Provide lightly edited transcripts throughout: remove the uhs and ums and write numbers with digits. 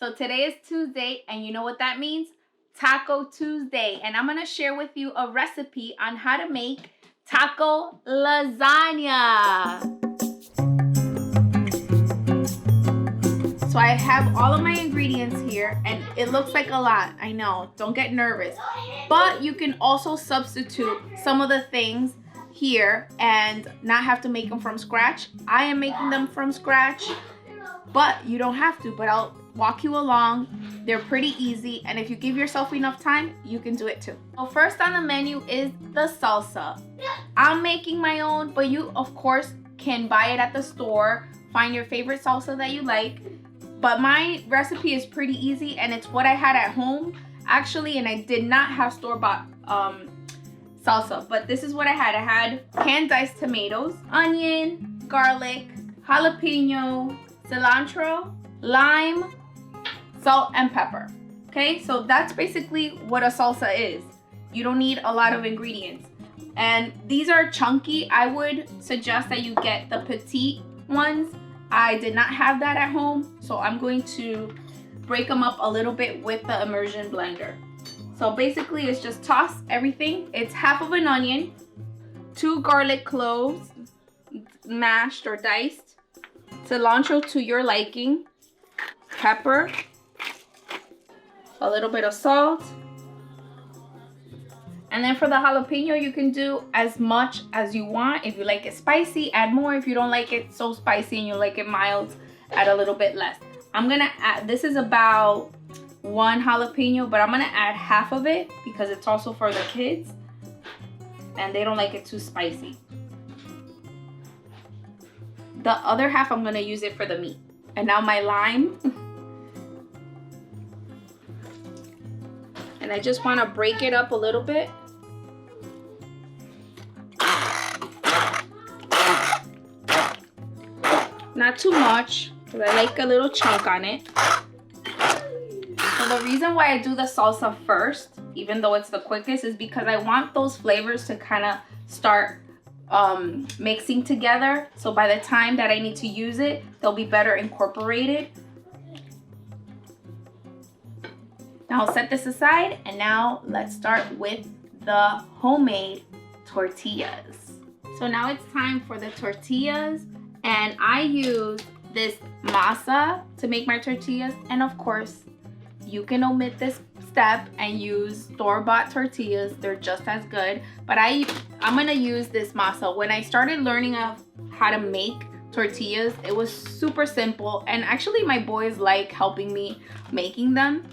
So today is Tuesday, and you know what that means? Taco Tuesday. And I'm going to share with you a recipe on how to make taco lasagna. So I have all of my ingredients here, and it looks like a lot. I know, don't get nervous. But you can also substitute some of the things here and not have to make them from scratch. I am making them from scratch, but you don't have to, but I'll walk you along. They're pretty easy, and if you give yourself enough time, you can do it too. So first on the menu is the salsa. I'm making my own, but you of course can buy it at the store. Find your favorite salsa that you like. But my recipe is pretty easy, and it's what I had at home actually, and I did not have store-bought salsa, but this is what I had. I had canned diced tomatoes, onion, garlic, jalapeno, cilantro, lime, salt, and pepper. Okay, so that's basically what a salsa is. You don't need a lot of ingredients. And these are chunky. I would suggest that you get the petite ones. I did not have that at home, so I'm going to break them up a little bit with the immersion blender. So basically it's just toss everything. It's half of an onion, 2 garlic cloves, mashed or diced, cilantro to your liking, pepper, a little bit of salt, and then for the jalapeno, you can do as much as you want. If you like it spicy, add more. If you don't like it so spicy and you like it mild, add a little bit less. I'm gonna add, this is about 1 jalapeno, but I'm gonna add half of it because it's also for the kids and they don't like it too spicy. The other half, I'm gonna use it for the meat. And now my lime. And I just want to break it up a little bit. Not too much, because I like a little chunk on it. So the reason why I do the salsa first, even though it's the quickest, is because I want those flavors to kind of start mixing together. So by the time that I need to use it, they'll be better incorporated. Now I'll set this aside, and now let's start with the homemade tortillas. So now it's time for the tortillas, and I use this masa to make my tortillas, and of course you can omit this step and use store-bought tortillas. They're just as good, but I'm gonna use this masa. When I started learning how to make tortillas, it was super simple, and actually my boys like helping me making them.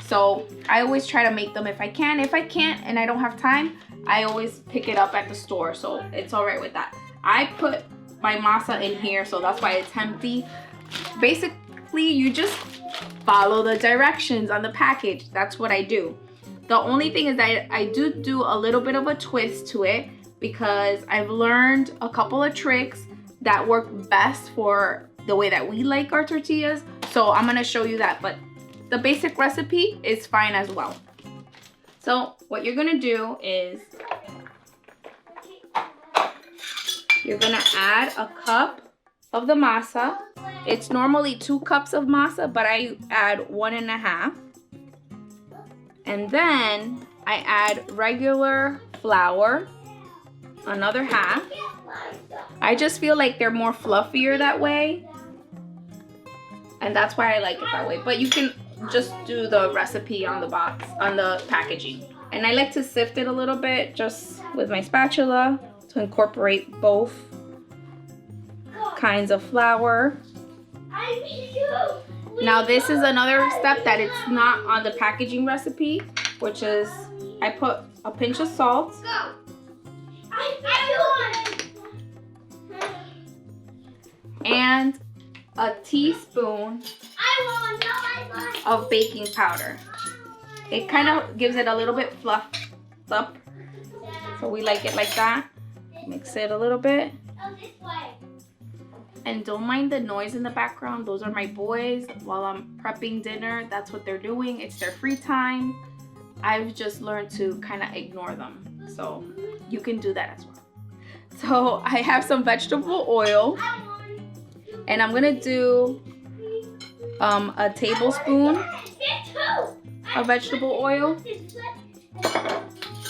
So I always try to make them if I can. If I can't and I don't have time, I always pick it up at the store, so it's all right with that. I put my masa in here, so that's why it's empty. Basically, you just follow the directions on the package. That's what I do. The only thing is that I do a little bit of a twist to it, because I've learned a couple of tricks that work best for the way that we like our tortillas. So I'm gonna show you that, but the basic recipe is fine as well. So what you're gonna do is you're gonna add a cup of the masa. It's normally 2 cups of masa, but I add 1.5. And then I add regular flour, another half. I just feel like they're more fluffier that way, and that's why I like it that way. But you can just do the recipe on the box, on the packaging. And I like to sift it a little bit just with my spatula to incorporate both kinds of flour. Now this is another step that it's not on the packaging recipe, which is I put a pinch of salt. And a teaspoon of baking powder. It kind of gives it a little bit fluffed up, so we like it like that. Mix it a little bit. And don't mind the noise in the background. Those are my boys while I'm prepping dinner. That's what they're doing. It's their free time. I've just learned to kind of ignore them, so you can do that as well. So I have some vegetable oil, and I'm gonna do a tablespoon of vegetable oil.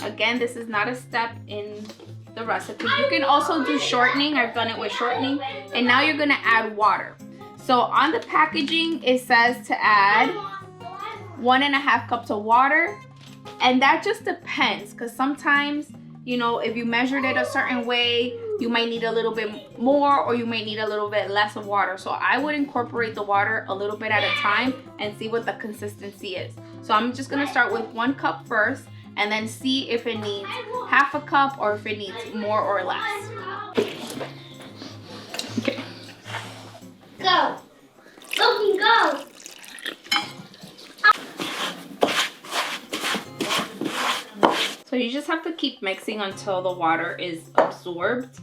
Again, this is not a step in the recipe. You can also do shortening. I've done it with shortening. And now you're gonna add water. So on the packaging, it says to add 1.5 cups of water. And that just depends, because sometimes, you know, if you measured it a certain way, you might need a little bit more or you might need a little bit less of water. So I would incorporate the water a little bit at a time and see what the consistency is. So I'm just gonna start with 1 cup first and then see if it needs 1/2 cup or if it needs more or less. Okay. Go. Logan, go. So you just have to keep mixing until the water is absorbed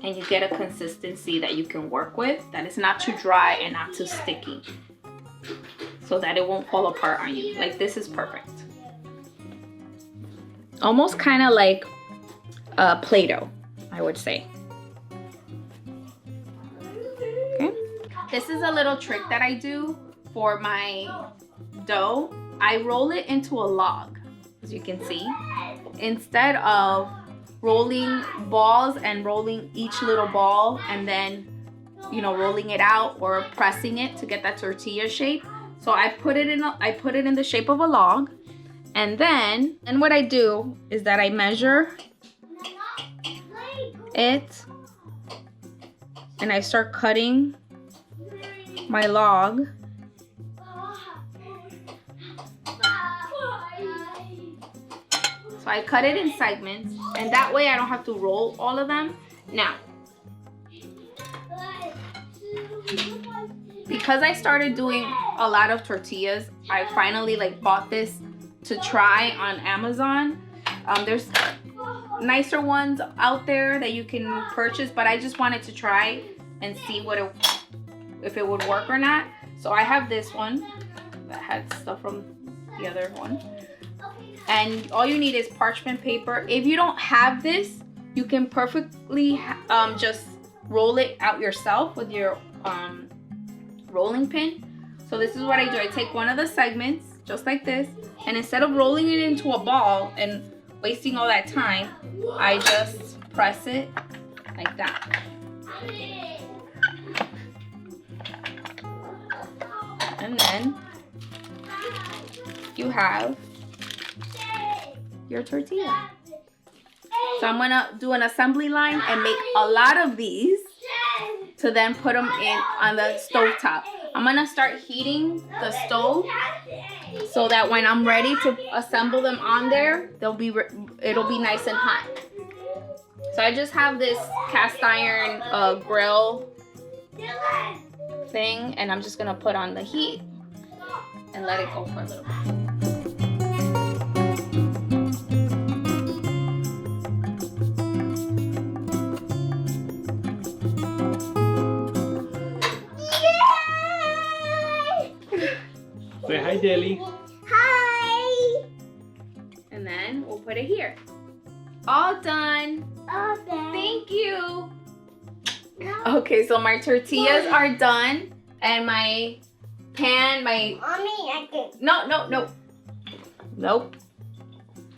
and you get a consistency that you can work with, that is not too dry and not too sticky, so that it won't fall apart on you. Like this is perfect. Almost kind of like Play-Doh, I would say. Okay. This is a little trick that I do for my dough. I roll it into a log, as you can see, instead of rolling balls and rolling each little ball and then, you know, rolling it out or pressing it to get that tortilla shape. So I put it in the shape of a log, and then what I do is that I measure it and I start cutting my log. So I cut it in segments, and that way I don't have to roll all of them. Now, because I started doing a lot of tortillas, I finally bought this to try on Amazon. There's nicer ones out there that you can purchase, but I just wanted to try and see if it would work or not. So I have this one that had stuff from the other one. And all you need is parchment paper. If you don't have this, you can perfectly just roll it out yourself with your rolling pin. So this is what I do. I take one of the segments, just like this, and instead of rolling it into a ball and wasting all that time, I just press it like that. And then you have your tortilla. So I'm gonna do an assembly line and make a lot of these to then put them in on the stove top. I'm gonna start heating the stove so that when I'm ready to assemble them on there, it'll be nice and hot. So I just have this cast iron grill thing, and I'm just gonna put on the heat and let it go for a little bit. Say hi, Deli. Hi. And then we'll put it here. All done. All done. Thank you. Okay, so my tortillas are done, and my pan, Mommy, I can. Nope.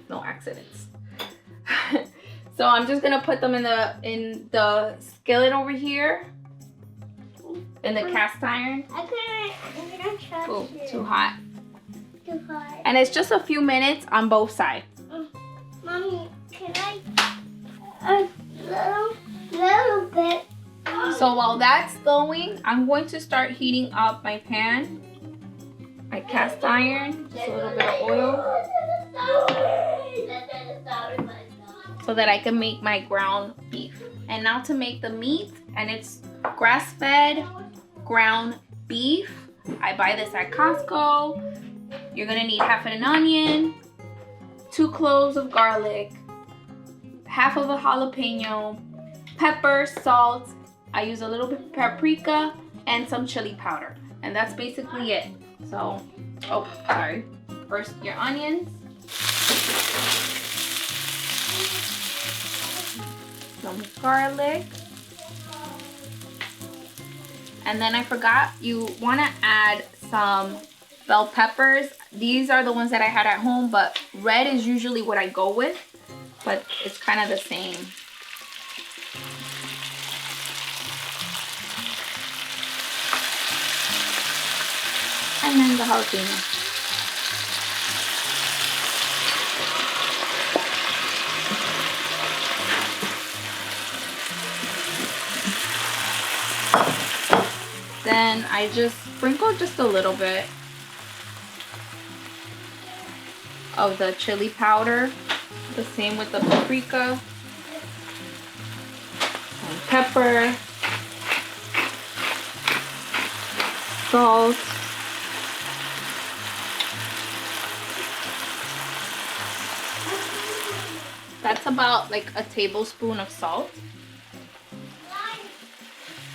No accidents. So I'm just gonna put them in the skillet over here, in the cast iron. I'm gonna try. Oh, too hot. Too hot. And it's just a few minutes on both sides. Mommy, can I? A little bit. So while that's going, I'm going to start heating up my pan, my cast iron, just a little bit of oil, so that I can make my ground beef. And now to make the meat, and it's grass-fed ground beef. I buy this at Costco. You're gonna need half an onion, 2 cloves of garlic, half of a jalapeno, pepper, salt. I use a little bit of paprika and some chili powder. And that's basically it. So, oh, sorry. First, your onions. Some garlic. And then I forgot, you want to add some bell peppers. These are the ones that I had at home, but red is usually what I go with, but it's kind of the same. And then the jalapeno. Then I just sprinkle just a little bit of the chili powder. The same with the paprika and pepper, salt, that's about like a tablespoon of salt.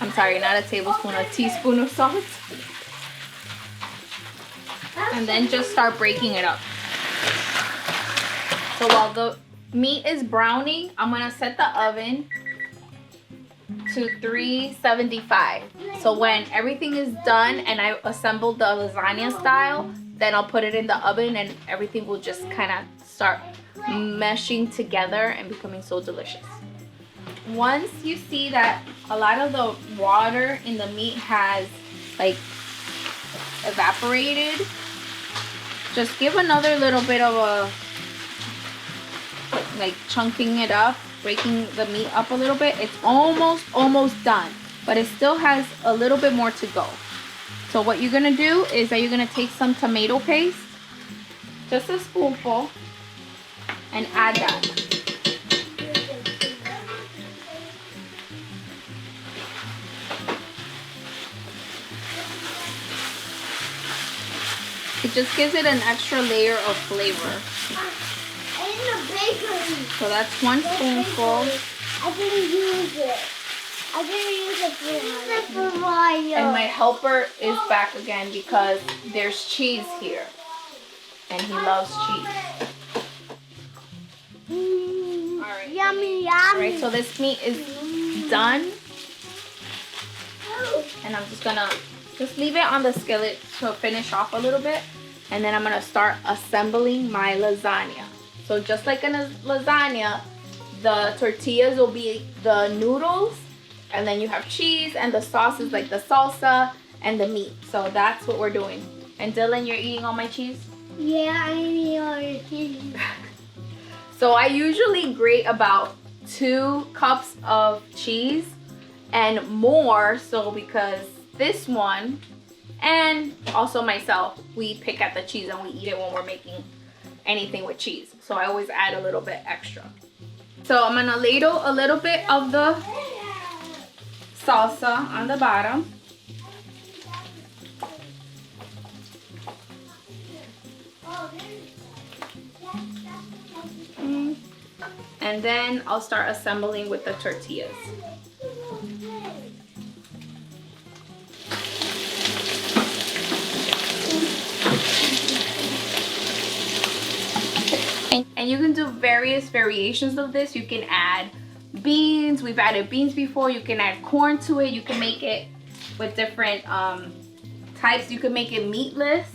I'm sorry, not a tablespoon, a teaspoon of salt. And then just start breaking it up. So while the meat is browning, I'm gonna set the oven to 375. So when everything is done and I assemble the lasagna style, then I'll put it in the oven and everything will just kind of start meshing together and becoming so delicious. Once you see that a lot of the water in the meat has like evaporated, just give another little bit of a, like chunking it up, breaking the meat up a little bit. It's almost done, but it still has a little bit more to go. So what you're gonna do is that you're gonna take some tomato paste, just a spoonful, and add that. It just gives it an extra layer of flavor. In the bakery. So that's 1 spoonful. I didn't use it. I didn't use it for Mario. And my helper is back again because there's cheese here. And he loves cheese. Alright. Yummy, yummy. Alright, so this meat is done. And I'm just gonna leave it on the skillet to finish off a little bit. And then I'm gonna start assembling my lasagna. So just like in a lasagna, the tortillas will be the noodles, and then you have cheese, and the sauce is like the salsa and the meat. So that's what we're doing. And Dylan, you're eating all my cheese? Yeah, I need all your cheese. So I usually grate about 2 cups of cheese and more, so because this one and also myself, we pick at the cheese and we eat it when we're making anything with cheese. So I always add a little bit extra. So I'm gonna ladle a little bit of the salsa on the bottom. And then I'll start assembling with the tortillas. And you can do various variations of this. You can add beans. We've added beans before. You can add corn to it. You can make it with different types. You can make it meatless.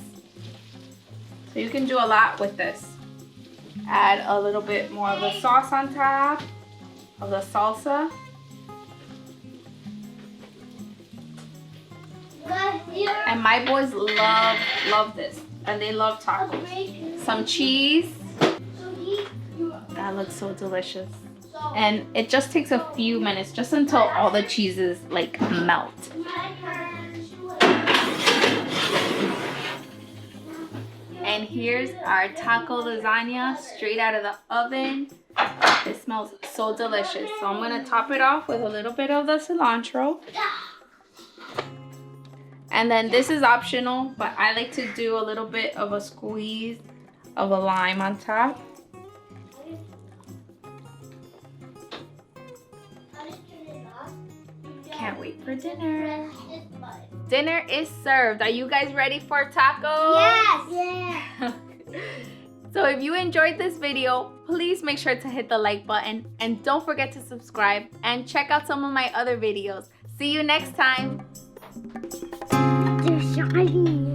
So you can do a lot with this. Add a little bit more of the sauce on top of the salsa. And my boys love this. And they love tacos. Some cheese. That looks so delicious. And it just takes a few minutes, just until all the cheeses like melt. And here's our taco lasagna straight out of the oven. It smells so delicious. So I'm gonna top it off with a little bit of the cilantro. And then this is optional, but I like to do a little bit of a squeeze of a lime on top. Can't wait for dinner. Dinner is served. Are you guys ready for tacos? Yes. Yeah. So if you enjoyed this video, please make sure to hit the like button and don't forget to subscribe and check out some of my other videos. See you next time. They're shiny.